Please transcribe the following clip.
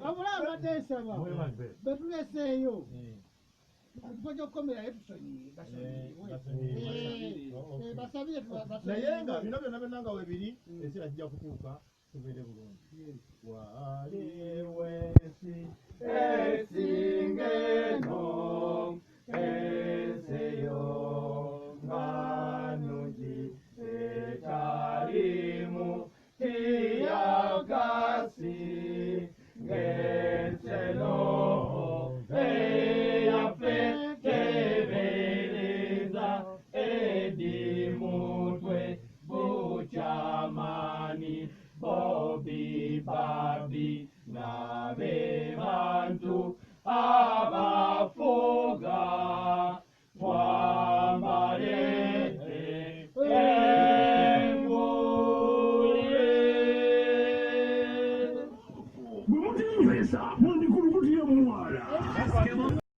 Abulanga tesaba. Betuleseeyo. Kupojo komera etusonyi basabire naye nga bino byonna byonna webiri esira kijja kutuuka tubeere bulungi waliwesi esingeno eseyo nganugi etalimu tiyagasi ngeseno Babi na bebantu abafuga twambale engule Bumutinywesa mundi kulukutiye muwala